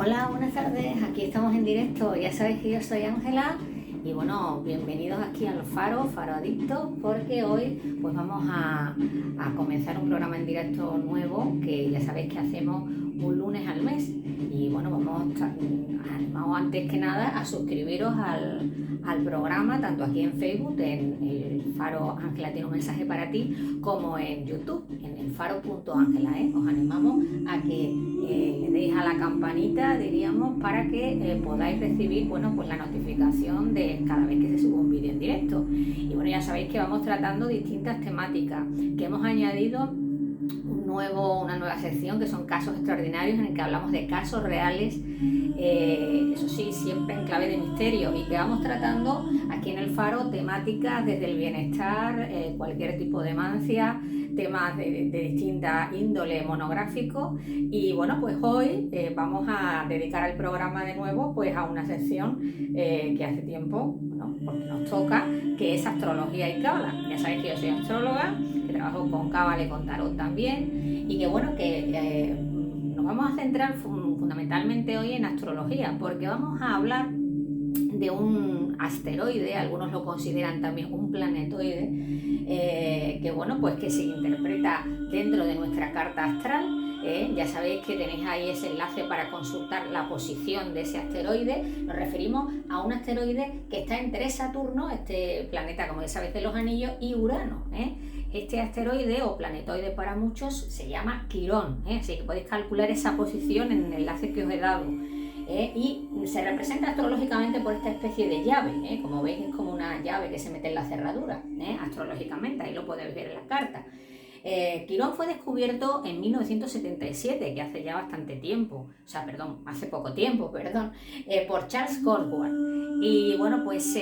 Hola, buenas tardes, aquí estamos en directo, ya sabéis que yo soy Ángela y bueno, bienvenidos aquí al Faro Adicto, porque hoy pues vamos a comenzar un programa en directo nuevo que ya sabéis que hacemos un lunes al mes y bueno, animamos antes que nada a suscribiros al programa, tanto aquí en Facebook, en el Faro Ángela tiene un mensaje para ti, como en YouTube, en el faro.ángela, Os animamos a que le deis a la campanita, diríamos, para que podáis recibir, bueno, pues la notificación de cada vez que se sube un vídeo en directo. Y bueno, ya sabéis que vamos tratando distintas temáticas, que hemos añadido una nueva sección que son casos extraordinarios, en el que hablamos de casos reales, eso sí, siempre en clave de misterio, y que vamos tratando aquí en el Faro temáticas desde el bienestar, cualquier tipo de demencia, temas de distinta índole monográfico. Y bueno, pues hoy vamos a dedicar el programa de nuevo pues a una sección que hace tiempo, bueno, porque nos toca, que es astrología y cábala. Ya sabéis que yo soy astróloga, que trabajo con cábala y con tarot también, y que bueno, que nos vamos a centrar fundamentalmente hoy en astrología, porque vamos a hablar de un asteroide, algunos lo consideran también un planetoide, que bueno, pues que se interpreta dentro de nuestra carta astral. Ya sabéis que tenéis ahí ese enlace para consultar la posición de ese asteroide. Nos referimos a un asteroide que está entre Saturno, este planeta como ya sabéis de los anillos, y Urano. Este asteroide o planetoide para muchos se llama Quirón, así que podéis calcular esa posición en el enlace que os he dado. Y se representa astrológicamente por esta especie de llave, como veis es como una llave que se mete en la cerradura, astrológicamente, ahí lo podéis ver en la carta. Quirón fue descubierto en 1977, que hace ya bastante tiempo, hace poco tiempo, por Charles Kurzweil. Y bueno, pues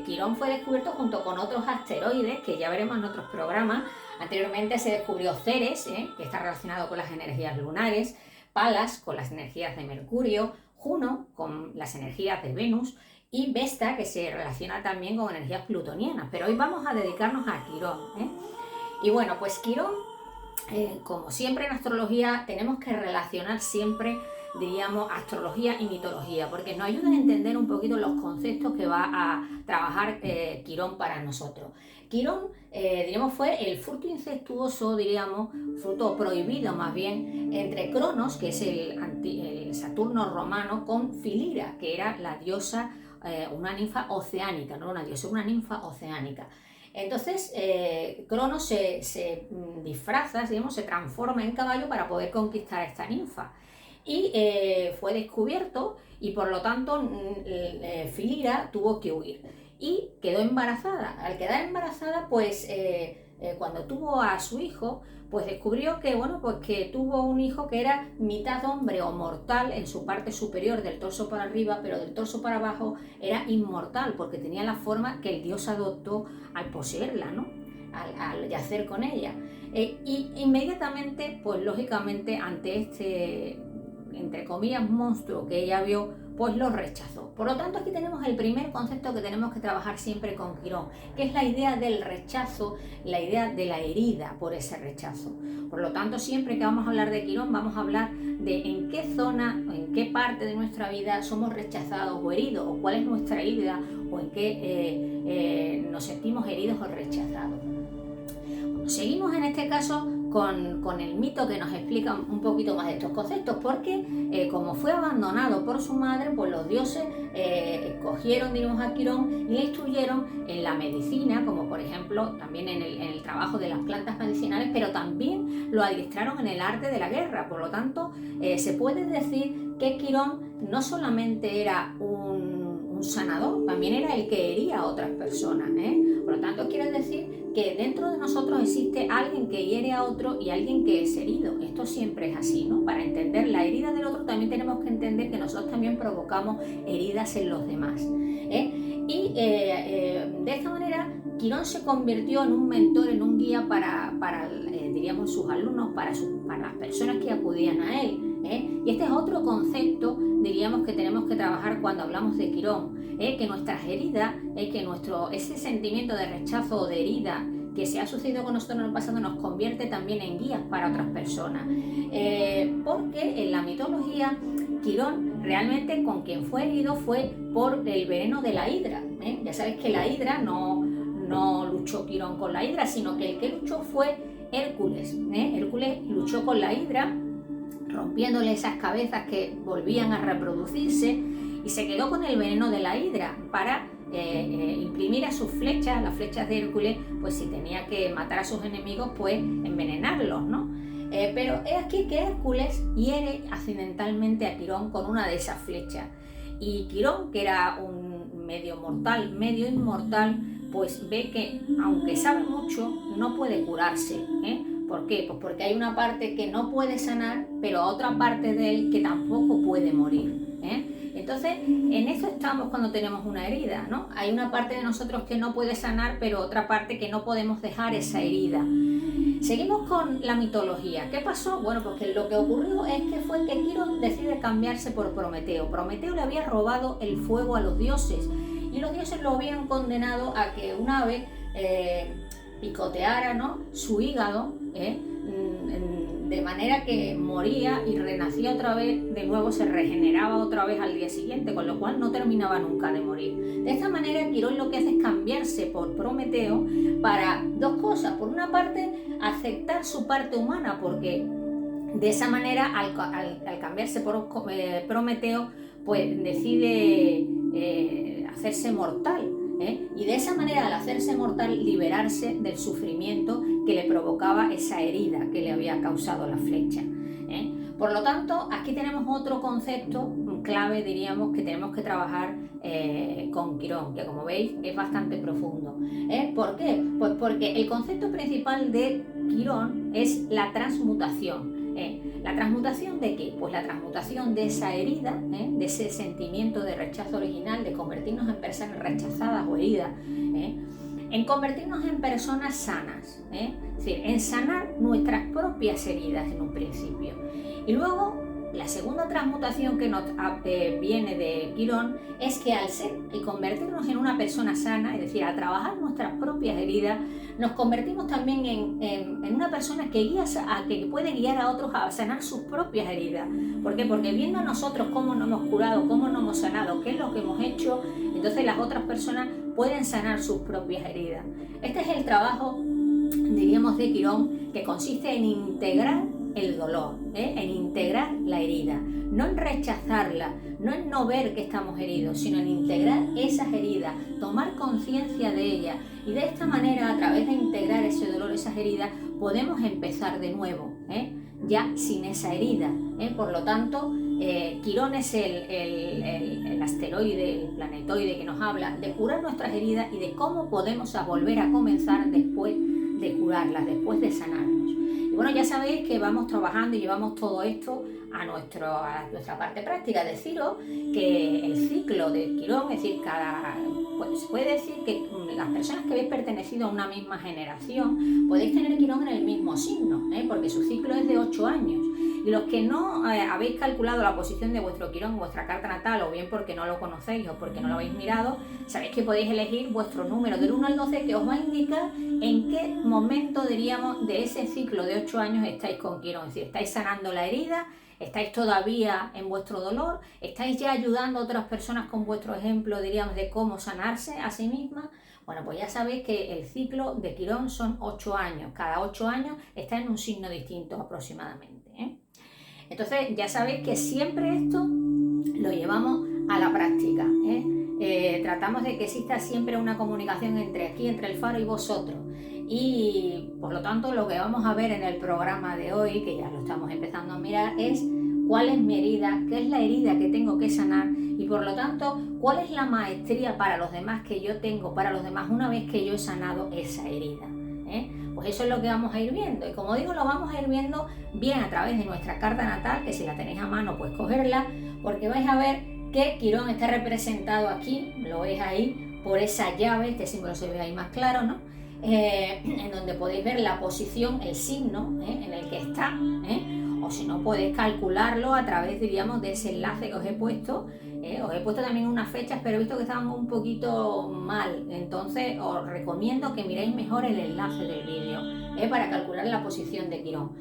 Quirón fue descubierto junto con otros asteroides que ya veremos en otros programas. Anteriormente se descubrió Ceres, que está relacionado con las energías lunares, Palas con las energías de Mercurio, Juno con las energías de Venus y Vesta, que se relaciona también con energías plutonianas. Pero hoy vamos a dedicarnos a Quirón. Y bueno, pues Quirón, como siempre en astrología, tenemos que relacionar siempre, diríamos, astrología y mitología, porque nos ayudan a entender un poquito los conceptos que va a trabajar Quirón para nosotros. Quirón, diríamos, fue el fruto incestuoso, diríamos, fruto prohibido más bien, entre Cronos, que es el Saturno romano, con Filira, que era la diosa, una ninfa oceánica, no una diosa, una ninfa oceánica. Entonces, Cronos se disfraza, digamos, se transforma en caballo para poder conquistar a esta ninfa. Y fue descubierto y por lo tanto Filira tuvo que huir y quedó embarazada. Al quedar embarazada, pues cuando tuvo a su hijo, pues descubrió que, bueno, pues que tuvo un hijo que era mitad hombre o mortal en su parte superior, del torso para arriba, pero del torso para abajo era inmortal, porque tenía la forma que el dios adoptó al poseerla, ¿no? Al yacer con ella. Y inmediatamente, pues lógicamente, ante este, entre comillas, monstruo que ella vio, pues lo rechazó. Por lo tanto, aquí tenemos el primer concepto que tenemos que trabajar siempre con Quirón, que es la idea del rechazo, la idea de la herida por ese rechazo. Por lo tanto, siempre que vamos a hablar de Quirón, vamos a hablar de en qué zona, en qué parte de nuestra vida somos rechazados o heridos, o cuál es nuestra herida, o en qué nos sentimos heridos o rechazados. Bueno, seguimos en este caso con el mito que nos explica un poquito más de estos conceptos, porque como fue abandonado por su madre, pues los dioses escogieron, digamos, a Quirón y le instruyeron en la medicina, como por ejemplo también en el trabajo de las plantas medicinales, pero también lo adiestraron en el arte de la guerra. Por lo tanto, se puede decir que Quirón no solamente era un sanador, también era el que hería a otras personas. Por lo tanto, quiere decir que dentro de nosotros existe alguien que hiere a otro y alguien que es herido. Esto siempre es así, ¿no? Para entender la herida del otro también tenemos que entender que nosotros también provocamos heridas en los demás. Y de esta manera Quirón se convirtió en un mentor, en un guía para diríamos, sus alumnos, para las personas que acudían a él. Y este es otro concepto, diríamos, que tenemos que trabajar cuando hablamos de Quirón, que nuestras heridas, que ese sentimiento de rechazo o de herida que si ha sucedido con nosotros en el pasado nos convierte también en guías para otras personas. Porque en la mitología Quirón realmente con quien fue herido fue por el veneno de la hidra. Ya sabéis que la hidra no luchó Quirón con la hidra, sino que el que luchó fue Hércules. Hércules luchó con la hidra, rompiéndole esas cabezas que volvían a reproducirse, y se quedó con el veneno de la hidra para imprimir a sus flechas, las flechas de Hércules, pues si tenía que matar a sus enemigos, pues envenenarlos, ¿no? Pero es aquí que Hércules hiere accidentalmente a Quirón con una de esas flechas, y Quirón, que era un medio mortal, medio inmortal, pues ve que aunque sabe mucho no puede curarse. ¿Por qué? Pues porque hay una parte que no puede sanar, pero otra parte de él que tampoco puede morir. Entonces, en eso estamos cuando tenemos una herida, ¿no? Hay una parte de nosotros que no puede sanar, pero otra parte que no podemos dejar esa herida. Seguimos con la mitología. ¿Qué pasó? Bueno, pues lo que ocurrió es que fue que Quirón decide cambiarse por Prometeo. Prometeo le había robado el fuego a los dioses, y los dioses lo habían condenado a que un ave picoteara, ¿no?, su hígado, de manera que moría y renacía otra vez, de nuevo se regeneraba otra vez al día siguiente, con lo cual no terminaba nunca de morir. De esta manera Quirón lo que hace es cambiarse por Prometeo para dos cosas. Por una parte, aceptar su parte humana, porque de esa manera al cambiarse por Prometeo, pues decide hacerse mortal. Y de esa manera, al hacerse mortal, liberarse del sufrimiento que le provocaba esa herida que le había causado la flecha. Por lo tanto, aquí tenemos otro concepto clave, diríamos, que tenemos que trabajar con Quirón, que como veis es bastante profundo. ¿Por qué? Pues porque el concepto principal de Quirón es la transmutación. ¿La transmutación de qué? Pues la transmutación de esa herida, de ese sentimiento de rechazo original, de convertirnos en personas rechazadas o heridas, en convertirnos en personas sanas, es decir, en sanar nuestras propias heridas en un principio. Y luego, la segunda transmutación que nos viene de Quirón es que al ser y convertirnos en una persona sana, es decir, al trabajar nuestras propias heridas, nos convertimos también en una persona que puede guiar a otros a sanar sus propias heridas. ¿Por qué? Porque viendo a nosotros cómo nos hemos curado, cómo nos hemos sanado, qué es lo que hemos hecho, entonces las otras personas pueden sanar sus propias heridas. Este es el trabajo, diríamos, de Quirón, que consiste en integrar el dolor, en integrar la herida, no en rechazarla, no en no ver que estamos heridos, sino en integrar esas heridas, tomar conciencia de ellas, y de esta manera, a través de integrar ese dolor, esas heridas, podemos empezar de nuevo, ya sin esa herida. Por lo tanto, Quirón es el asteroide, el planetoide que nos habla de curar nuestras heridas y de cómo podemos volver a comenzar después de curarlas, después de sanarnos. Y bueno, ya sabéis que vamos trabajando y llevamos todo esto a nuestra parte práctica. Deciros que el ciclo de Quirón, es decir, pues puede decir que las personas que habéis pertenecido a una misma generación podéis tener Quirón en el mismo signo, porque su ciclo es de 8 años. Y los que no habéis calculado la posición de vuestro Quirón en vuestra carta natal, o bien porque no lo conocéis o porque no lo habéis mirado, sabéis que podéis elegir vuestro número del 1 al 12, que os va a indicar en qué momento, diríamos, de ese ciclo de 8 años estáis con Quirón. Es decir, estáis sanando la herida, estáis todavía en vuestro dolor, estáis ya ayudando a otras personas con vuestro ejemplo, diríamos, de cómo sanarse a sí mismas. Bueno, pues ya sabéis que el ciclo de Quirón son 8 años. Cada 8 años está en un signo distinto aproximadamente. Entonces ya sabéis que siempre esto lo llevamos a la práctica. Tratamos de que exista siempre una comunicación entre el faro y vosotros. Y por lo tanto lo que vamos a ver en el programa de hoy, que ya lo estamos empezando a mirar, es cuál es mi herida, qué es la herida que tengo que sanar, y por lo tanto cuál es la maestría para los demás que yo tengo, para los demás, una vez que yo he sanado esa herida. Pues eso es lo que vamos a ir viendo, y como digo, lo vamos a ir viendo bien a través de nuestra carta natal, que si la tenéis a mano pues cogerla, porque vais a ver que Quirón está representado aquí, lo veis ahí, por esa llave. Este símbolo se ve ahí más claro, ¿no? En donde podéis ver la posición, el signo en el que está. o si no podéis calcularlo a través, diríamos, de ese enlace que os he puesto. Os he puesto también unas fechas, pero he visto que estaban un poquito mal, entonces os recomiendo que miréis mejor el enlace del vídeo para calcular la posición de Quirón.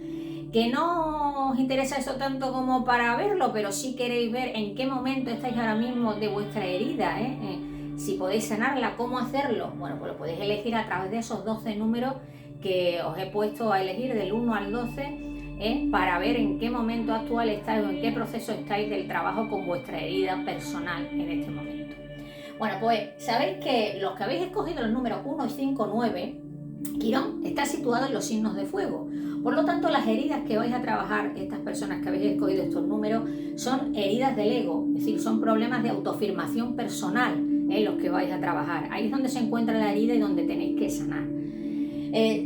Que no os interesa eso tanto como para verlo, pero sí queréis ver en qué momento estáis ahora mismo de vuestra herida, si podéis sanarla, cómo hacerlo. Bueno, pues lo podéis elegir a través de esos 12 números que os he puesto a elegir del 1 al 12, para ver en qué momento actual estáis o en qué proceso estáis del trabajo con vuestra herida personal en este momento. Bueno, pues sabéis que los que habéis escogido los números 1 y 5, 9, Quirón está situado en los signos de fuego. Por lo tanto, las heridas que vais a trabajar, estas personas que habéis escogido estos números, son heridas del ego, es decir, son problemas de autoafirmación personal los que vais a trabajar. Ahí es donde se encuentra la herida y donde tenéis que sanar.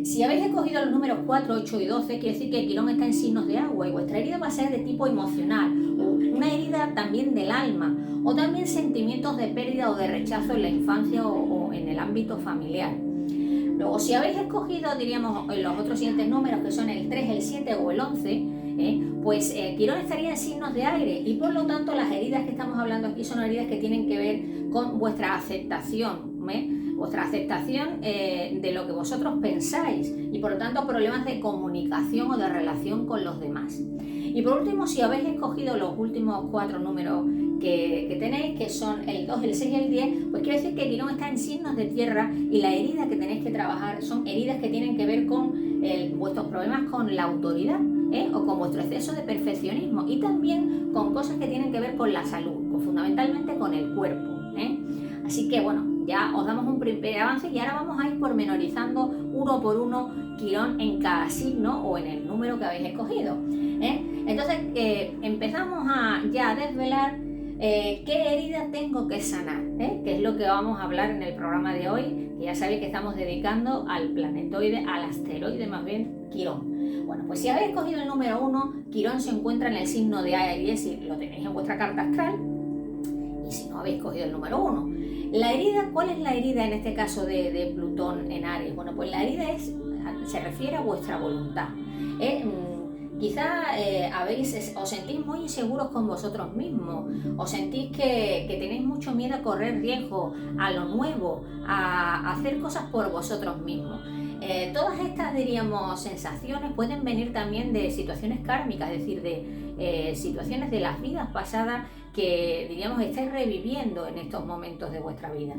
Si habéis escogido los números 4, 8 y 12, quiere decir que Quirón está en signos de agua y vuestra herida va a ser de tipo emocional, una herida también del alma, o también sentimientos de pérdida o de rechazo en la infancia o en el ámbito familiar. Luego, si habéis escogido, diríamos, los otros siguientes números, que son el 3, el 7 o el 11, pues Quirón estaría en signos de aire y por lo tanto las heridas que estamos hablando aquí son heridas que tienen que ver con vuestra aceptación, vuestra aceptación de lo que vosotros pensáis y por lo tanto problemas de comunicación o de relación con los demás. Y por último, si habéis escogido los últimos 4 números que tenéis, que son el 2, el 6 y el 10, pues quiere decir que Quirón está en signos de tierra y la herida que tenéis que trabajar son heridas que tienen que ver con vuestros problemas con la autoridad, o con vuestro exceso de perfeccionismo y también con cosas que tienen que ver con la salud, fundamentalmente con el cuerpo. Así que bueno, ya os damos un primer avance y ahora vamos a ir pormenorizando uno por uno Quirón en cada signo o en el número que habéis escogido. Entonces empezamos a desvelar qué herida tengo que sanar, que es lo que vamos a hablar en el programa de hoy, que ya sabéis que estamos dedicando al planetoide, al asteroide más bien, Quirón. Bueno, pues si habéis escogido el número 1, Quirón se encuentra en el signo de Aries, si lo tenéis en vuestra carta astral, y si no habéis cogido el número 1. La herida, ¿cuál es la herida en este caso de Plutón en Aries? Bueno, pues la herida se refiere a vuestra voluntad. Quizá os sentís muy inseguros con vosotros mismos, os sentís que tenéis mucho miedo a correr riesgo, a lo nuevo, a hacer cosas por vosotros mismos. Todas estas, diríamos, sensaciones pueden venir también de situaciones kármicas, es decir, de situaciones de las vidas pasadas que, diríamos, estáis reviviendo en estos momentos de vuestra vida.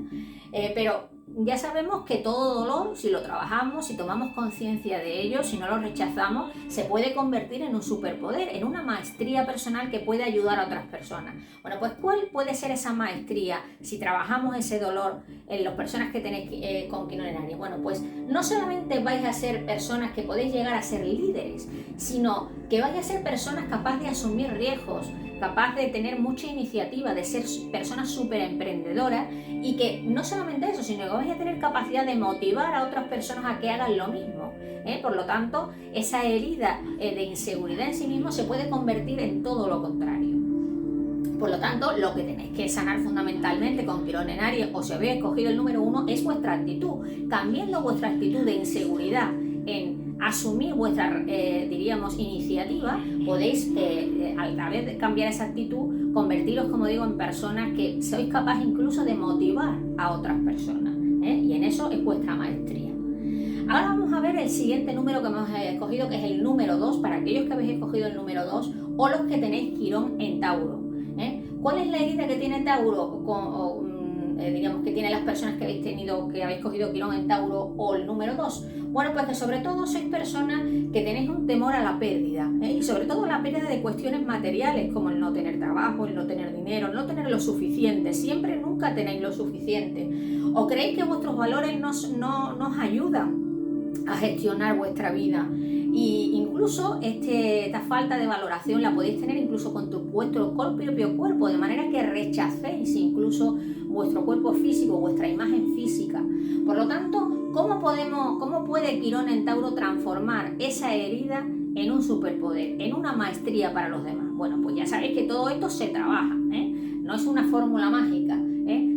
Pero ya sabemos que todo dolor, si lo trabajamos, si tomamos conciencia de ello, si no lo rechazamos, se puede convertir en un superpoder, en una maestría personal que puede ayudar a otras personas. Bueno, pues ¿cuál puede ser esa maestría si trabajamos ese dolor en las personas que tenéis con Quirón en Aries? Bueno, pues no solamente vais a ser personas que podéis llegar a ser líderes, sino que vais a ser personas capaces de asumir riesgos, capaz de tener mucha iniciativa, de ser personas súper emprendedoras y que no solamente eso, sino que vais a tener capacidad de motivar a otras personas a que hagan lo mismo. Por lo tanto, esa herida de inseguridad en sí mismo se puede convertir en todo lo contrario. Por lo tanto, lo que tenéis que sanar fundamentalmente con Quirón en Aries, o si habéis escogido el número 1, es vuestra actitud. Cambiando vuestra actitud de inseguridad en asumir vuestra, diríamos, iniciativa, podéis, a través de cambiar esa actitud, convertiros, como digo, en personas que sois capaces incluso de motivar a otras personas, y en eso es vuestra maestría. Ahora vamos a ver el siguiente número que hemos escogido, que es el número 2, para aquellos que habéis escogido el número 2 o los que tenéis Quirón en Tauro. ¿Cuál es la herida que tiene Tauro? Digamos que tienen las personas que habéis cogido Quirón en Tauro o el número 2. Bueno, pues que sobre todo sois personas que tenéis un temor a la pérdida, y sobre todo la pérdida de cuestiones materiales, como el no tener trabajo, el no tener dinero, el no tener lo suficiente. Siempre, nunca tenéis lo suficiente. ¿O creéis que vuestros valores no os ayudan a gestionar vuestra vida? Y incluso esta falta de valoración la podéis tener incluso con vuestro propio cuerpo, de manera que rechacéis incluso vuestro cuerpo físico, vuestra imagen física. Por lo tanto, ¿cómo puede Quirón en Tauro transformar esa herida en un superpoder, en una maestría para los demás? Bueno, pues ya sabéis que todo esto se trabaja, no es una fórmula mágica.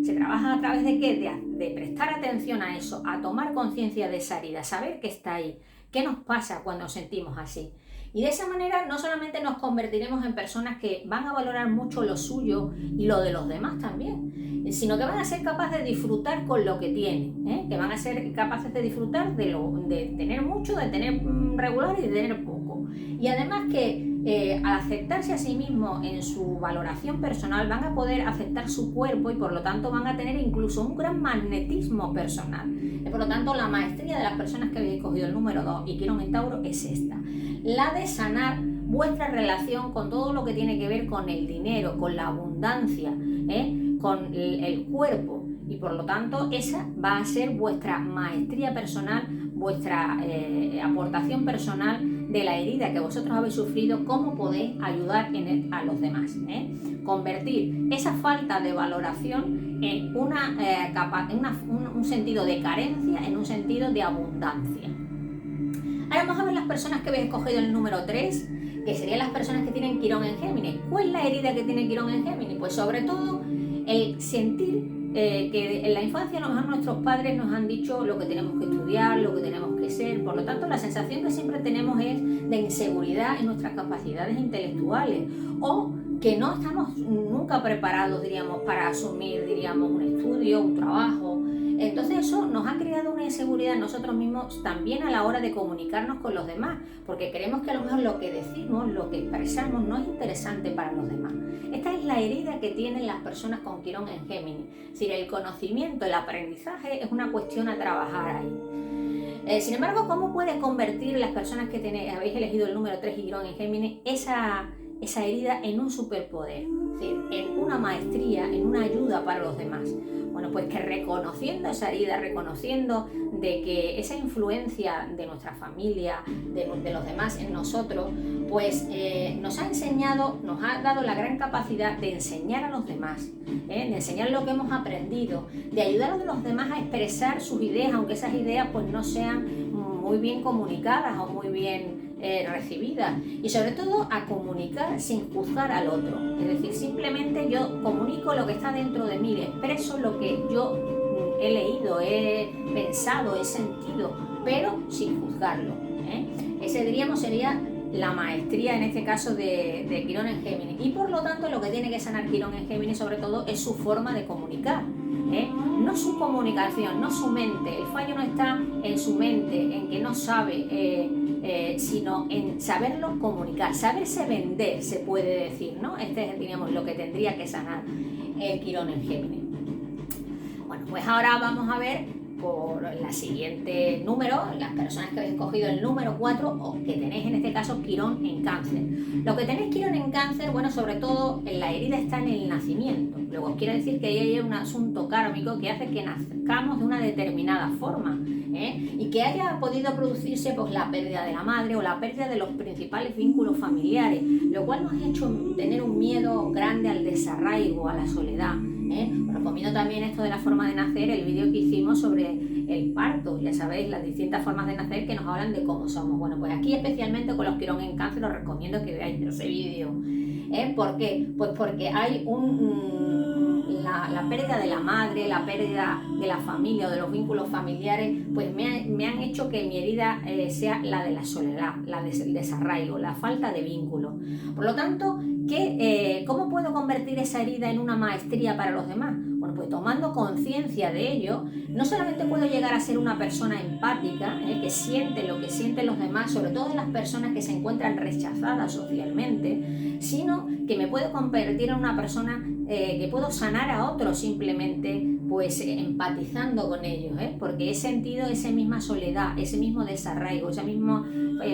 Se trabaja a través de ¿qué? De prestar atención a eso, a tomar conciencia de esa herida, saber que está ahí, qué nos pasa cuando nos sentimos así. Y de esa manera no solamente nos convertiremos en personas que van a valorar mucho lo suyo y lo de los demás también, sino que van a ser capaces de disfrutar con lo que tienen, que van a ser capaces de disfrutar de tener mucho, de tener regular y de tener poco. Y además que al aceptarse a sí mismos en su valoración personal van a poder aceptar su cuerpo y por lo tanto van a tener incluso un gran magnetismo personal. Por lo tanto, la maestría de las personas que habéis escogido el número 2 y Quirón en Tauro es esta, la de sanar vuestra relación con todo lo que tiene que ver con el dinero, con la abundancia, con el cuerpo, y por lo tanto esa va a ser vuestra maestría personal, vuestra aportación personal de la herida que vosotros habéis sufrido, cómo podéis ayudar a los demás, convertir esa falta de valoración en un sentido de carencia en un sentido de abundancia. Ahora vamos a ver las personas que habéis escogido el número 3, que serían las personas que tienen Quirón en Géminis. ¿Cuál es la herida que tiene Quirón en Géminis? Pues sobre todo el sentir que en la infancia a lo mejor nuestros padres nos han dicho lo que tenemos que estudiar, lo que tenemos que ser, por lo tanto la sensación que siempre tenemos es de inseguridad en nuestras capacidades intelectuales, o que no estamos nunca preparados, diríamos, para asumir, diríamos, un estudio, un trabajo. Entonces eso nos ha creado una inseguridad en nosotros mismos también a la hora de comunicarnos con los demás, porque creemos que a lo mejor lo que decimos, lo que expresamos no es interesante para los demás. Esta es la herida que tienen las personas con Quirón en Géminis. Es decir, el conocimiento, el aprendizaje es una cuestión a trabajar ahí. Sin embargo, ¿cómo puede convertir las personas que habéis elegido el número 3 y Quirón en Géminis esa herida en un superpoder? Es decir, en una maestría, en una ayuda para los demás. Bueno, pues que reconociendo esa herida, reconociendo de que esa influencia de nuestra familia, de los demás en nosotros, pues nos ha enseñado, nos ha dado la gran capacidad de enseñar a los demás, de enseñar lo que hemos aprendido, de ayudar a los demás a expresar sus ideas, aunque esas ideas pues no sean muy bien comunicadas o muy bien recibidas, y sobre todo a comunicar sin juzgar al otro. Es decir, simplemente yo comunico lo que está dentro de mí, expreso lo que yo he leído, he pensado, he sentido, pero sin juzgarlo. Ese, diríamos, sería la maestría en este caso de Quirón en Géminis, y por lo tanto lo que tiene que sanar Quirón en Géminis sobre todo es su forma de comunicar, no su comunicación, no su mente. El fallo no está en su mente, en que no sabe, sino en saberlo comunicar, saberse vender, se puede decir, ¿no? Este es, digamos, lo que tendría que sanar el Quirón en Géminis. Bueno, pues ahora vamos a ver por la siguiente número, las personas que habéis escogido el número 4 o que tenéis en este caso Quirón en Cáncer. Lo que tenéis Quirón en Cáncer, bueno, sobre todo la herida está en el nacimiento. Luego quiere decir que ahí hay un asunto kármico que hace que nazcamos de una determinada forma, y que haya podido producirse pues la pérdida de la madre o la pérdida de los principales vínculos familiares, lo cual nos ha hecho tener un miedo grande al desarraigo, a la soledad. Os recomiendo también esto de la forma de nacer, el vídeo que hicimos sobre el parto, ya sabéis, las distintas formas de nacer que nos hablan de cómo somos. Bueno, pues aquí especialmente con los Quirón en Cáncer os recomiendo que veáis ese vídeo. ¿Por qué? Pues porque hay la pérdida de la madre, la pérdida de la familia o de los vínculos familiares, pues me han hecho que mi herida sea la de la soledad, la del desarraigo, la falta de vínculo. Por lo tanto, ¿cómo puedo convertir esa herida en una maestría para los demás? Bueno, pues tomando conciencia de ello, no solamente puedo llegar a ser una persona empática, que siente lo que sienten los demás, sobre todo las personas que se encuentran rechazadas socialmente, sino que me puedo convertir en una persona que puedo sanar a otros simplemente pues empatizando con ellos, porque he sentido esa misma soledad, ese mismo desarraigo, esa misma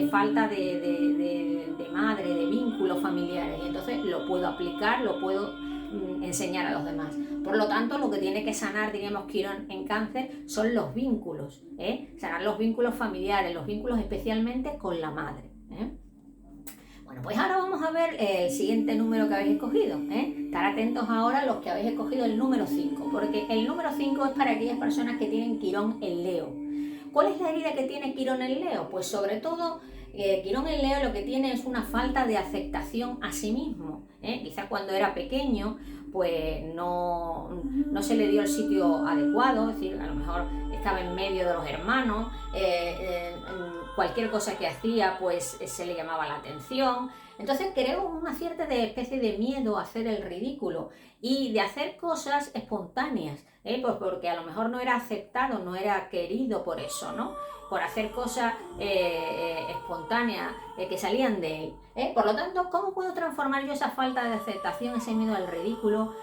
falta de madre, de vínculos familiares, y entonces lo puedo aplicar, lo puedo enseñar a los demás. Por lo tanto, lo que tiene que sanar, diríamos, Quirón en Cáncer son los vínculos, sanar los vínculos familiares, los vínculos especialmente con la madre. Bueno, pues ahora vamos a ver el siguiente número que habéis escogido. Estar atentos ahora los que habéis escogido el número 5, porque el número 5 es para aquellas personas que tienen Quirón en Leo. ¿Cuál es la herida que tiene Quirón en Leo? Pues sobre todo, Quirón en Leo lo que tiene es una falta de aceptación a sí mismo. Quizás cuando era pequeño, pues no se le dio el sitio adecuado, es decir, a lo mejor estaba en medio de los hermanos, cualquier cosa que hacía pues se le llamaba la atención. Entonces creó una cierta especie de miedo a hacer el ridículo y de hacer cosas espontáneas, pues porque a lo mejor no era aceptado, no era querido por eso, ¿no? Por hacer cosas espontáneas que salían de él. Por lo tanto, ¿cómo puedo transformar yo esa falta de aceptación, ese miedo al ridículo,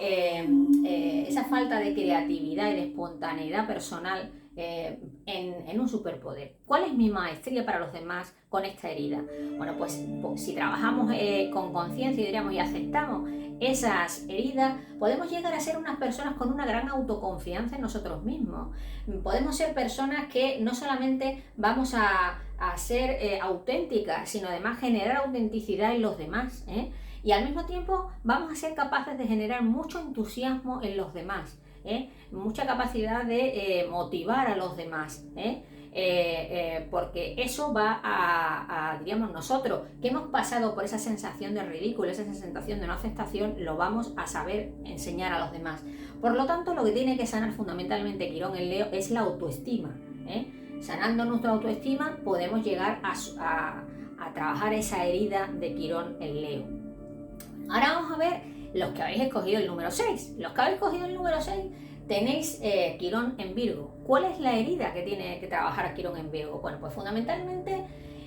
esa falta de creatividad y de espontaneidad personal en un superpoder? ¿Cuál es mi maestría para los demás con esta herida? Bueno, pues si trabajamos con conciencia, diríamos, y aceptamos esas heridas, podemos llegar a ser unas personas con una gran autoconfianza en nosotros mismos. Podemos ser personas que no solamente vamos a ser auténticas, sino además generar autenticidad en los demás, y al mismo tiempo vamos a ser capaces de generar mucho entusiasmo en los demás, mucha capacidad de motivar a los demás, porque eso va diríamos, nosotros que hemos pasado por esa sensación de ridículo, esa sensación de no aceptación, lo vamos a saber enseñar a los demás. Por lo tanto, lo que tiene que sanar fundamentalmente Quirón en Leo es la autoestima. Sanando nuestra autoestima podemos llegar a trabajar esa herida de Quirón en Leo. Ahora vamos a ver los que habéis escogido el número 6. Los que habéis escogido el número 6 tenéis Quirón en Virgo. ¿Cuál es la herida que tiene que trabajar Quirón en Virgo? Bueno, pues fundamentalmente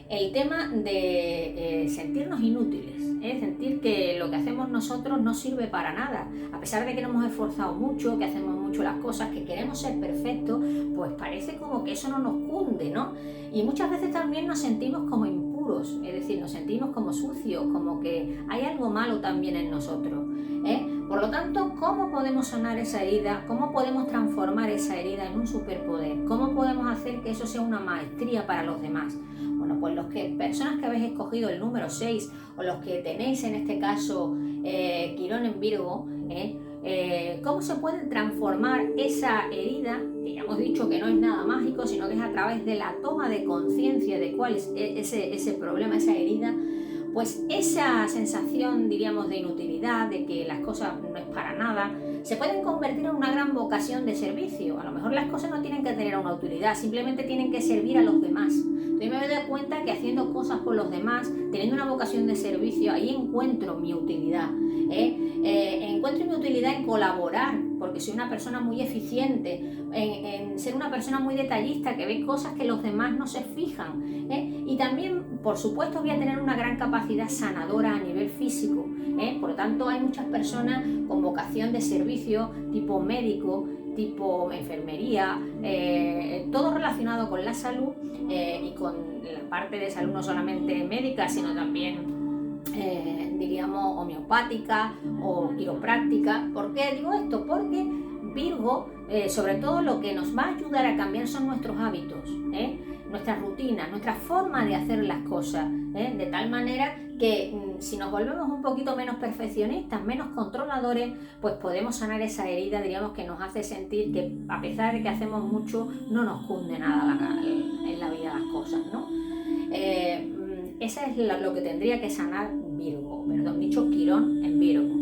el tema de sentirnos inútiles, sentir que lo que hacemos nosotros no sirve para nada. A pesar de que nos hemos esforzado mucho, que hacemos mucho las cosas, que queremos ser perfectos, pues parece como que eso no nos cunde, ¿no? Y muchas veces también nos sentimos como impuros, es decir, nos sentimos como sucios, como que hay algo malo también en nosotros. Por lo tanto, ¿cómo podemos sanar esa herida? ¿Cómo podemos transformar esa herida en un superpoder? ¿Cómo podemos hacer que eso sea una maestría para los demás? Bueno, pues personas que habéis escogido el número 6 o los que tenéis en este caso Quirón en Virgo, ¿cómo se puede transformar esa herida? Que ya hemos dicho que no es nada mágico, sino que es a través de la toma de conciencia de cuál es ese problema, esa herida. Pues esa sensación, diríamos, de inutilidad, de que las cosas no es para nada, se pueden convertir en una gran vocación de servicio. A lo mejor las cosas no tienen que tener una utilidad, simplemente tienen que servir a los demás. Yo me doy cuenta que haciendo cosas por los demás, teniendo una vocación de servicio, ahí encuentro mi utilidad. Encuentro mi utilidad en colaborar, porque soy una persona muy eficiente, en ser una persona muy detallista, que ve cosas que los demás no se fijan. Y también, por supuesto, voy a tener una gran capacidad sanadora a nivel físico. Por lo tanto, hay muchas personas con vocación de servicio, tipo médico, tipo enfermería, todo relacionado con la salud y con la parte de salud no solamente médica, sino también diríamos homeopática o quiropráctica. ¿Por qué digo esto? Porque Virgo, sobre todo, lo que nos va a ayudar a cambiar son nuestros hábitos, nuestras rutinas, nuestra forma de hacer las cosas, de tal manera que si nos volvemos un poquito menos perfeccionistas, menos controladores, pues podemos sanar esa herida, diríamos, que nos hace sentir que a pesar de que hacemos mucho, no nos cunde nada en la vida las cosas, ¿no? Esa es lo que tendría que sanar Virgo, perdón, dicho Quirón en Virgo.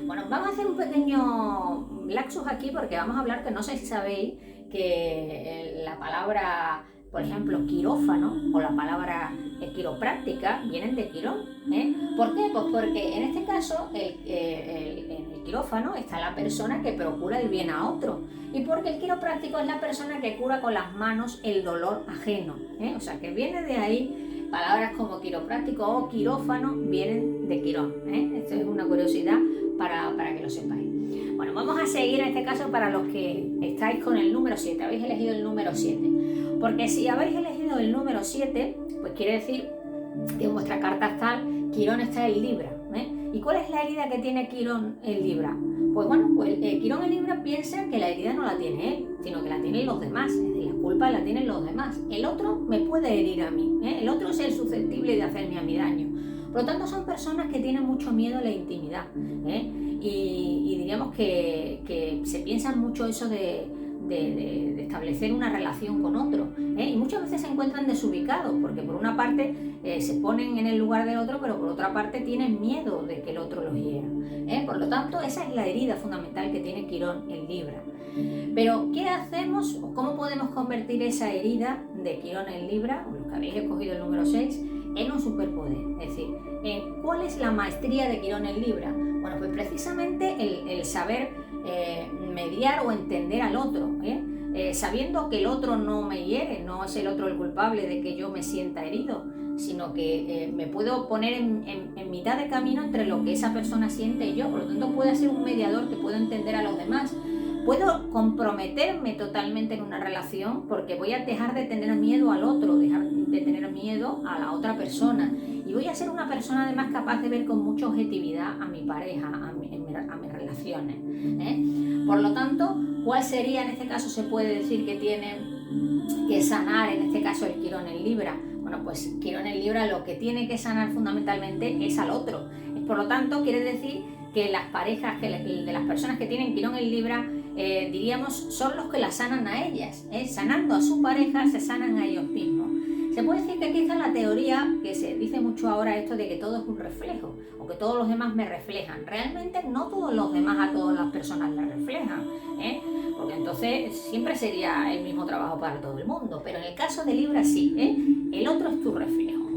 Bueno, vamos a hacer un pequeño lapsus aquí porque vamos a hablar, que no sé si sabéis que la palabra, por ejemplo, quirófano o la palabra quiropráctica vienen de Quirón. ¿Por qué? Pues porque en este caso en el quirófano está la persona que procura el bien a otro, y porque el quiropráctico es la persona que cura con las manos el dolor ajeno. O sea que viene de ahí. Palabras como quiropráctico o quirófano vienen de Quirón. Esto es una curiosidad para que lo sepáis. Bueno, vamos a seguir en este caso para los que estáis con el número 7, habéis elegido el número 7. Porque si habéis elegido el número 7, pues quiere decir que en vuestra carta astral Quirón está en Libra. ¿Y cuál es la herida que tiene Quirón en Libra? Pues bueno, pues Quirón en Libra piensa que la herida no la tiene él, sino que la tienen los demás, es decir, la culpa la tienen los demás. El otro me puede herir a mí, el otro es el susceptible de hacerme a mí daño. Por lo tanto, son personas que tienen mucho miedo a la intimidad, y diríamos que se piensan mucho eso de establecer una relación con otro, y muchas veces se encuentran desubicados porque por una parte se ponen en el lugar del otro, pero por otra parte tienen miedo de que el otro los hiera. Por lo tanto, esa es la herida fundamental que tiene Quirón en Libra. Pero, ¿qué hacemos o cómo podemos convertir esa herida de Quirón en Libra, o los que habéis escogido el número 6, en un superpoder? Es decir, ¿cuál es la maestría de Quirón en Libra? Bueno, pues precisamente el saber mediar o entender al otro, sabiendo que el otro no me hiere, no es el otro el culpable de que yo me sienta herido, sino que me puedo poner en mitad de camino entre lo que esa persona siente y yo. Por lo tanto, puedo ser un mediador que puedo entender a los demás. Puedo comprometerme totalmente en una relación porque voy a dejar de tener miedo al otro, dejar de tener miedo a la otra persona, y voy a ser una persona además capaz de ver con mucha objetividad a mi pareja, a mis relaciones. Por lo tanto, ¿cuál sería en este caso? Se puede decir que tiene que sanar en este caso el Quirón en Libra. Bueno, pues Quirón en Libra lo que tiene que sanar fundamentalmente es al otro. Por lo tanto, quiere decir que las parejas, de las personas que tienen Quirón en Libra, diríamos, son los que la sanan a ellas. Sanando a su pareja, se sanan a ellos mismos. Se puede decir que aquí está la teoría que se dice mucho ahora, esto de que todo es un reflejo, o que todos los demás me reflejan. Realmente no todos los demás a todas las personas me reflejan, porque entonces siempre sería el mismo trabajo para todo el mundo. Pero en el caso de Libra sí, el otro es tu reflejo.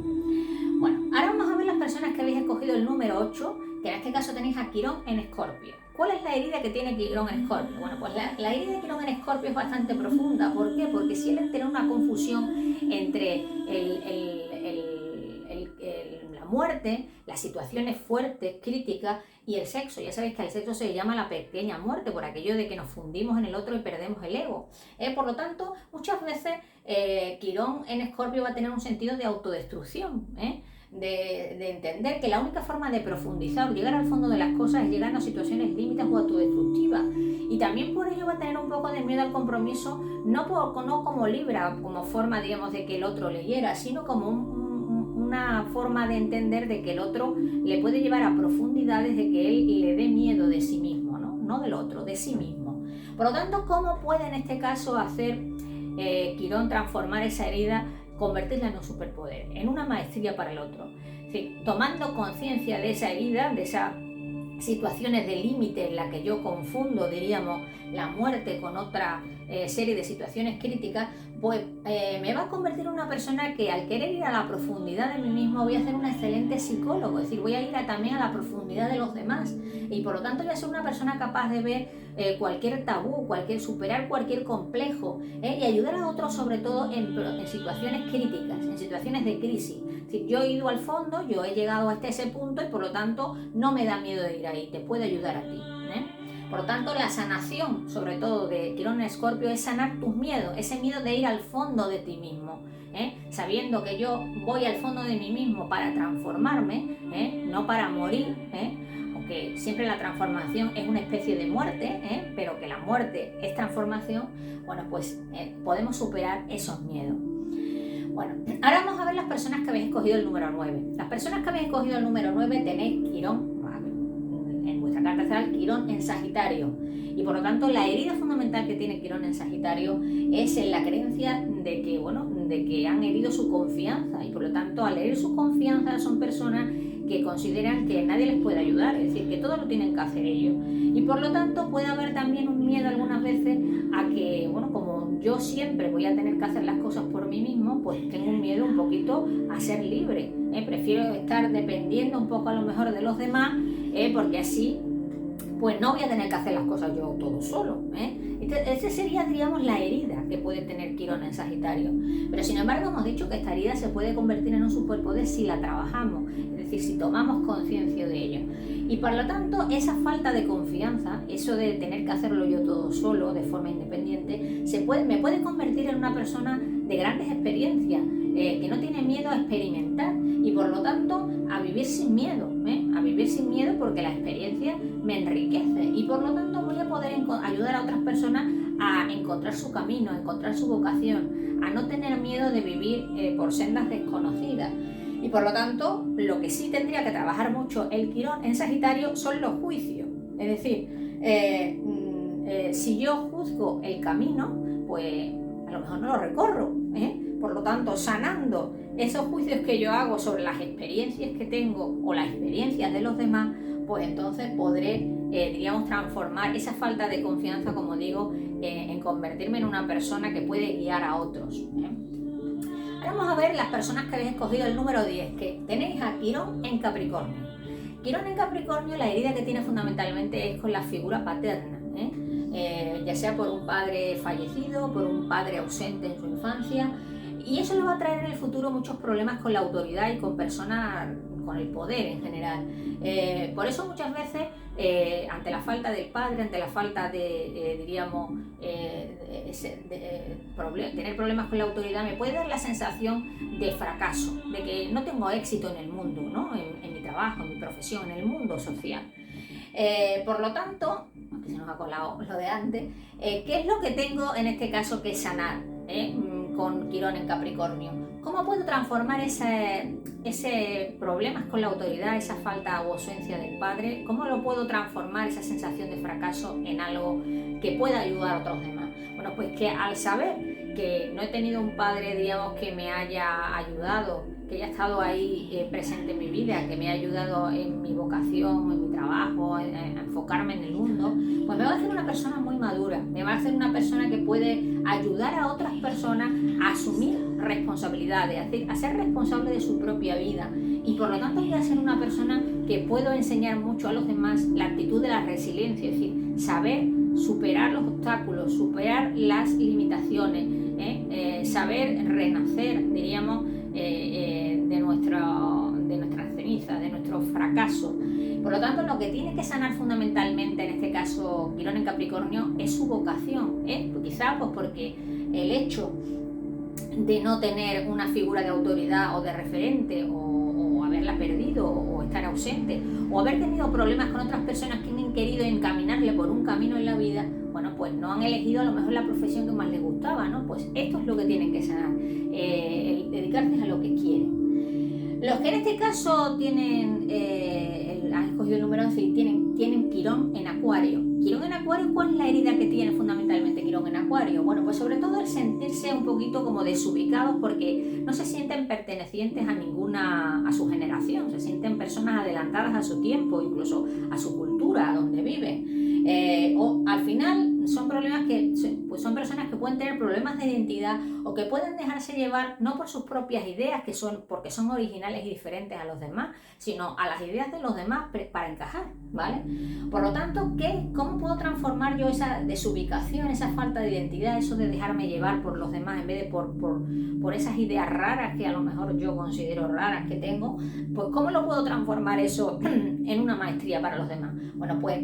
Bueno, ahora vamos a ver las personas que habéis escogido el número 8, que en este caso tenéis a Quirón en Escorpio. ¿Cuál es la herida que tiene Quirón en Escorpio? Bueno, pues la herida de Quirón en Escorpio es bastante profunda. ¿Por qué? Porque suele tener una confusión entre la muerte, las situaciones fuertes, críticas, y el sexo. Ya sabéis que al sexo se le llama la pequeña muerte, por aquello de que nos fundimos en el otro y perdemos el ego. Por lo tanto, muchas veces Quirón en Escorpio va a tener un sentido de autodestrucción, de entender que la única forma de profundizar o llegar al fondo de las cosas es llegando a situaciones límites o autodestructivas. Y también por ello va a tener un poco de miedo al compromiso, no como Libra, como forma, digamos, de que el otro le hiera, sino como una forma de entender de que el otro le puede llevar a profundidades de que él le dé miedo de sí mismo, no del otro, de sí mismo. Por lo tanto, ¿cómo puede en este caso hacer Quirón transformar esa herida, convertirla en un superpoder, en una maestría para el otro? Es decir, tomando conciencia de esa herida, de esas situaciones de límite en la que yo confundo, diríamos, la muerte con otra serie de situaciones críticas, pues me va a convertir en una persona que, al querer ir a la profundidad de mí mismo, voy a ser un excelente psicólogo. Es decir, voy a ir también a la profundidad de los demás, y por lo tanto voy a ser una persona capaz de ver cualquier tabú, superar cualquier complejo, y ayudar a otros, sobre todo en situaciones críticas, en situaciones de crisis. Es decir, yo he ido al fondo, yo he llegado hasta ese punto, y por lo tanto no me da miedo de ir ahí, te puede ayudar a ti. Por lo tanto, la sanación, sobre todo de Quirón en Escorpio, es sanar tus miedos, ese miedo de ir al fondo de ti mismo, sabiendo que yo voy al fondo de mí mismo para transformarme, no para morir, aunque siempre la transformación es una especie de muerte, pero que la muerte es transformación. Bueno, pues podemos superar esos miedos. Bueno, ahora vamos a ver las personas que habéis escogido el número 9. Las personas que habéis escogido el número 9 tenéis Quirón, en vuestra carta astral, Quirón en Sagitario. Y por lo tanto, la herida fundamental que tiene Quirón en Sagitario es en la creencia de que han herido su confianza. Y por lo tanto, al herir su confianza, son personas que consideran que nadie les puede ayudar, es decir, que todo lo tienen que hacer ellos. Y por lo tanto, puede haber también un miedo algunas veces a que, como yo siempre voy a tener que hacer las cosas por mí mismo, pues tengo un miedo un poquito a ser libre. Prefiero estar dependiendo un poco a lo mejor de los demás, porque así pues no voy a tener que hacer las cosas yo todo solo. Esa sería, digamos, la herida que puede tener Quirón en Sagitario. Pero sin embargo, hemos dicho que esta herida se puede convertir en un superpoder si la trabajamos, es decir, si tomamos conciencia de ello. Y por lo tanto, esa falta de confianza, eso de tener que hacerlo yo todo solo, de forma independiente, me puede convertir en una persona de grandes experiencias, que no tiene miedo a experimentar, y por lo tanto a vivir sin miedo, a vivir sin miedo, porque la experiencia me enriquece, y por lo tanto voy a poder ayudar a otras personas a encontrar su camino, a encontrar su vocación, a no tener miedo de vivir por sendas desconocidas. Y por lo tanto, lo que sí tendría que trabajar mucho el Quirón en Sagitario son los juicios. Es decir, si yo juzgo el camino, pues a lo mejor no lo recorro. Por lo tanto, sanando esos juicios que yo hago sobre las experiencias que tengo o las experiencias de los demás, pues entonces podré, diríamos, transformar esa falta de confianza, como digo, en convertirme en una persona que puede guiar a otros. Ahora vamos a ver las personas que habéis escogido el número 10, que tenéis a Quirón en Capricornio. Quirón en Capricornio, la herida que tiene fundamentalmente es con la figura paterna, ya sea por un padre fallecido, por un padre ausente en su infancia, y eso le va a traer en el futuro muchos problemas con la autoridad y con personas con el poder en general. Por eso muchas veces, ante la falta del padre, ante la falta de, diríamos, tener problemas con la autoridad, me puede dar la sensación de fracaso, de que no tengo éxito en el mundo, ¿no? En mi trabajo, en mi profesión, en el mundo social. Por lo tanto, aquí se nos ha colado lo de antes, ¿qué es lo que tengo en este caso que sanar con Quirón en Capricornio? ¿Cómo puedo transformar ese problemas con la autoridad, esa falta o ausencia del padre? ¿Cómo lo puedo transformar, esa sensación de fracaso, en algo que pueda ayudar a otros demás? Bueno, pues que al saber que no he tenido un padre, digamos, que me haya ayudado, que haya estado ahí presente en mi vida, que me haya ayudado en mi vocación, en mi trabajo, en enfocarme en el mundo, pues me va a hacer una persona muy madura, me va a hacer una persona que puede ayudar a otras personas a asumir responsabilidades, a ser responsable de su propia vida, y por lo tanto voy a ser una persona que puedo enseñar mucho a los demás la actitud de la resiliencia, es decir, saber superar los obstáculos, superar las limitaciones, saber renacer, diríamos, de nuestras cenizas, de nuestros fracasos. Por lo tanto, lo que tiene que sanar fundamentalmente, en este caso Quirón en Capricornio, es su vocación, quizás pues porque el hecho de no tener una figura de autoridad o de referente, o haberla perdido, o estar ausente, o haber tenido problemas con otras personas que han querido encaminarle por un camino en la vida, bueno, pues no han elegido a lo mejor la profesión que más les gustaba, ¿no? Pues esto es lo que tienen que sanar, el dedicarse a lo que quieren. Los que en este caso tienen, han escogido el número 11 y tienen Quirón en Acuario. Quirón en Acuario, ¿cuál es la herida que tiene fundamentalmente Quirón en Acuario? Bueno, pues sobre todo el sentirse un poquito como desubicados, porque no se sienten pertenecientes a su generación, se sienten personas adelantadas a su tiempo, incluso a su cultura, a donde viven. O al final son problemas pues son personas que pueden tener problemas de identidad, o que pueden dejarse llevar no por sus propias ideas, porque son originales y diferentes a los demás, sino a las ideas de los demás para encajar, ¿vale? Por lo tanto, ¿cómo puedo transformar yo esa desubicación, esa falta de identidad, eso de dejarme llevar por los demás en vez de por esas ideas raras que a lo mejor yo considero raras que tengo? Pues ¿cómo lo puedo transformar eso en una maestría para los demás? Bueno, pues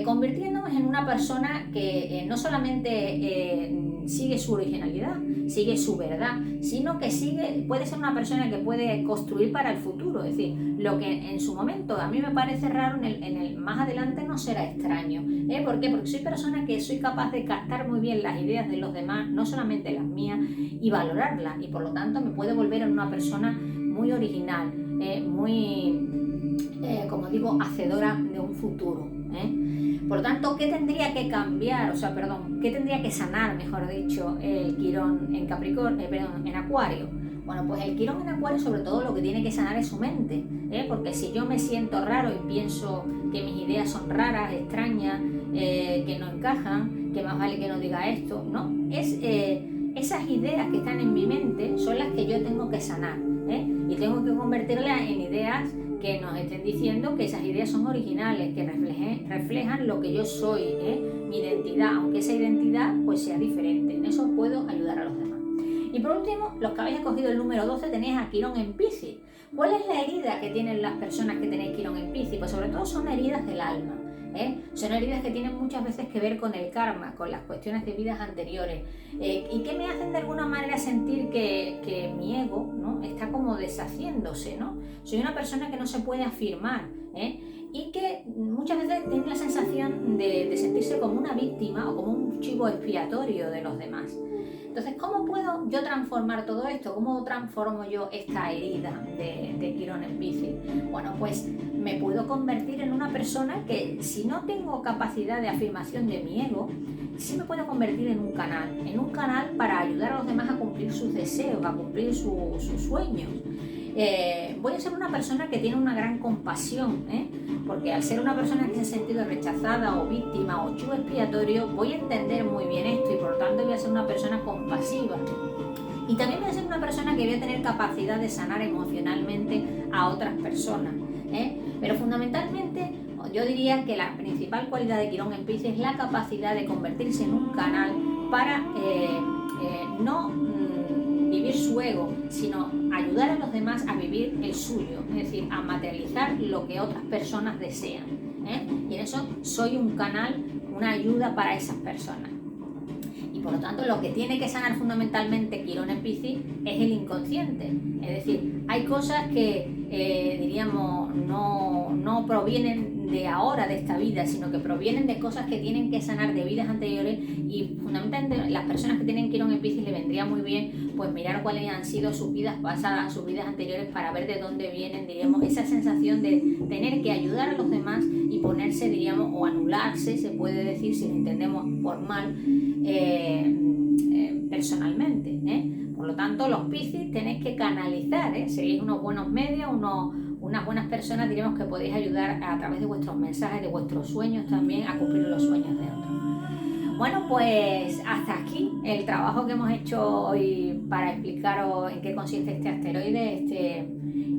convirtiéndome en una persona que no solamente sigue su originalidad, sigue su verdad, sino que puede ser una persona que puede construir para el futuro. Es decir, lo que en su momento a mí me parece raro, más adelante no será extraño. ¿Por qué? Porque soy persona que soy capaz de captar muy bien las ideas de los demás, no solamente las mías, y valorarlas, y por lo tanto me puede volver en una persona muy original, como digo, hacedora de un futuro. Por lo tanto, ¿qué tendría que cambiar? ¿Qué tendría que sanar, mejor dicho, el Quirón en en Acuario? Bueno, pues el Quirón en Acuario, sobre todo, lo que tiene que sanar es su mente, porque si yo me siento raro y pienso que mis ideas son raras, extrañas, que no encajan, que más vale que no diga esto, ¿no? Esas ideas que están en mi mente son las que yo tengo que sanar, y tengo que convertirlas en ideas que nos estén diciendo que esas ideas son originales, que reflejan lo que yo soy, mi identidad, aunque esa identidad pues sea diferente. En eso puedo ayudar a los demás. Y por último, los que habéis escogido el número 12 tenéis a Quirón en Piscis. ¿Cuál es la herida que tienen las personas que tenéis Quirón en Piscis? Pues sobre todo son heridas del alma. Son heridas que tienen muchas veces que ver con el karma, con las cuestiones de vidas anteriores, y que me hacen de alguna manera sentir que mi ego, ¿no?, está como deshaciéndose, ¿no? Soy una persona que no se puede afirmar, y que muchas veces tiene la sensación de sentirse como una víctima o como un chivo expiatorio de los demás. Entonces, ¿cómo puedo yo transformar todo esto? ¿Cómo transformo yo esta herida de Quirón en Piscis? Bueno, pues me puedo convertir en una persona que, si no tengo capacidad de afirmación de mi ego, sí me puedo convertir en un canal para ayudar a los demás a cumplir sus deseos, a cumplir sus sueños. voy a ser una persona que tiene una gran compasión, porque al ser una persona que se ha sentido rechazada o víctima o chivo expiatorio, voy a entender muy bien esto y por lo tanto voy a ser una persona compasiva. Y también voy a ser una persona que voy a tener capacidad de sanar emocionalmente a otras personas, pero fundamentalmente yo diría que la principal cualidad de Quirón en Piscis es la capacidad de convertirse en un canal para no vivir su ego, sino ayudar a los demás a vivir el suyo, es decir, a materializar lo que otras personas desean, y en eso soy un canal, una ayuda para esas personas. Y por lo tanto lo que tiene que sanar fundamentalmente Quirón en Piscis es el inconsciente, es decir, hay cosas que diríamos no provienen de ahora, de esta vida, sino que provienen de cosas que tienen que sanar de vidas anteriores, y fundamentalmente las personas que tienen Quirón en Piscis les vendría muy bien pues mirar cuáles han sido sus vidas pasadas, sus vidas anteriores, para ver de dónde vienen, diríamos, esa sensación de tener que ayudar a los demás y ponerse, diríamos, o anularse, se puede decir, si lo entendemos por mal, personalmente, Por lo tanto, los Piscis tenéis que canalizar, seréis unos buenos medios, unas buenas personas, diremos, que podéis ayudar a través de vuestros mensajes, de vuestros sueños también, a cumplir los sueños de otros. Bueno, pues hasta aquí el trabajo que hemos hecho hoy para explicaros en qué consiste este asteroide,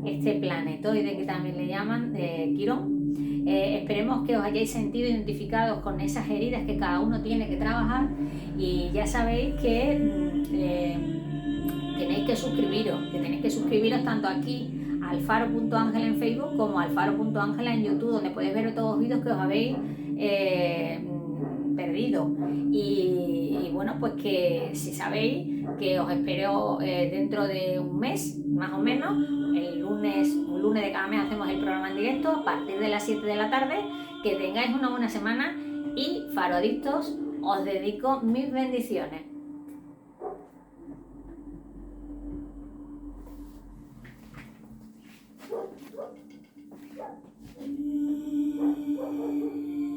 este planetoide que también le llaman, de Quirón. Esperemos que os hayáis sentido identificados con esas heridas que cada uno tiene que trabajar, y ya sabéis que tenéis que suscribiros tanto aquí al faro.ángela en Facebook como al faro.ángela en YouTube, donde podéis ver todos los vídeos que os habéis perdido. Y bueno, pues que si sabéis que os espero dentro de un mes, más o menos, un lunes de cada mes hacemos el programa en directo a partir de las 7 de la tarde. Que tengáis una buena semana y, faroadictos, os dedico mis bendiciones.